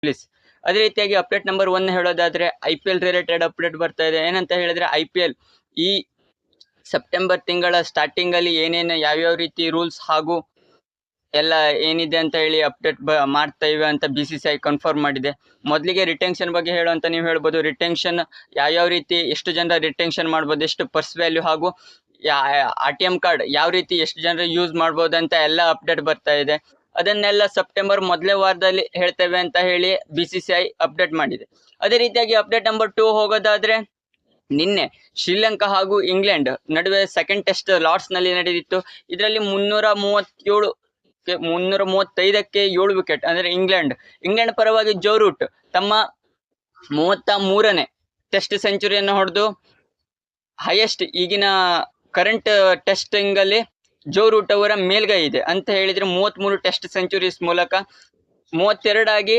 Please. ಅದೇ ರೀತಿಯಾಗಿ update number 1 ಹೇಳೋದಾದ್ರೆ IPL ರಿಲೇಟೆಡ್ ಅಪ್ಡೇಟ್ ಬರ್ತಾ ಇದೆ. ಏನಂತ ಹೇಳಿದ್ರೆ IPL ಈ ಸೆಪ್ಟೆಂಬರ್ ತಿಂಗಳ ಸ್ಟಾರ್ಟಿಂಗ್ ಅಲ್ಲಿ ಏನೇನು ಯಾವ್ಯಾವ ರೀತಿ ರೂಲ್ಸ್ ಹಾಗೂ ಎಲ್ಲ ಏನಿದೆ ಅಂತ ಹೇಳಿ ಅಪ್ಡೇಟ್ ಮಾಡ್ತಾ ಇವೆ ಅಂತ BCCI ಕನ್ಫರ್ಮ್ ಮಾಡಿದೆ. ಮೊದಲಿಗೆ ರಿಟೆನ್ಷನ್ ಬಗ್ಗೆ ಹೇಳುವಂತ ನೀವು ಹೇಳ್ಬೋದು. ರಿಟೆನ್ಷನ್ ಯಾವ ರೀತಿ ಎಷ್ಟು ಜನರ ರಿಟೆನ್ಷನ್ ಮಾಡ್ಬೋದು, ಎಷ್ಟು ಪರ್ಸ್ ವ್ಯಾಲ್ಯೂ ಹಾಗೂ ATM ಕಾರ್ಡ್ ಯಾವ ರೀತಿ ಎಷ್ಟು ಜನರು ಯೂಸ್ ಮಾಡ್ಬೋದು ಅಂತ ಎಲ್ಲ ಅಪ್ಡೇಟ್ ಬರ್ತಾ ಇದೆ. ಅದನ್ನೆಲ್ಲ ಸೆಪ್ಟೆಂಬರ್ ಮೊದಲೇ ವಾರದಲ್ಲಿ ಹೇಳ್ತೇವೆ ಅಂತ ಹೇಳಿ BCCI ಅಪ್ಡೇಟ್ ಮಾಡಿದೆ. ಅದೇ ರೀತಿಯಾಗಿ ಅಪ್ಡೇಟ್ ನಂಬರ್ 2 ಹೋಗೋದಾದ್ರೆ, ನಿನ್ನೆ ಶ್ರೀಲಂಕಾ ಹಾಗೂ ಇಂಗ್ಲೆಂಡ್ ನಡುವೆ ಸೆಕೆಂಡ್ ಟೆಸ್ಟ್ ಲಾರ್ಡ್ಸ್ ನಲ್ಲಿ ನಡೆದಿತ್ತು. ಇದರಲ್ಲಿ 335ಕ್ಕೆ 7 ವಿಕೆಟ್ ಅಂದ್ರೆ ಇಂಗ್ಲೆಂಡ್ ಪರವಾಗಿ ಜೋ ರೂಟ್ ತಮ್ಮ 33ನೇ ಟೆಸ್ಟ್ ಸೆಂಚುರಿಯನ್ನು ಹೊಡೆದು ಹೈಯೆಸ್ಟ್ ಈಗಿನ ಕರೆಂಟ್ ಟೆಸ್ಟಿಂಗ್ ಅಲ್ಲಿ ಜೋ ರೂಟ್ ಅವರ ಮೇಲ್ಗೈ ಇದೆ ಅಂತ ಹೇಳಿದ್ರೆ 33 ಟೆಸ್ಟ್ ಸೆಂಚುರೀಸ್ ಮೂಲಕ 32 ಆಗಿ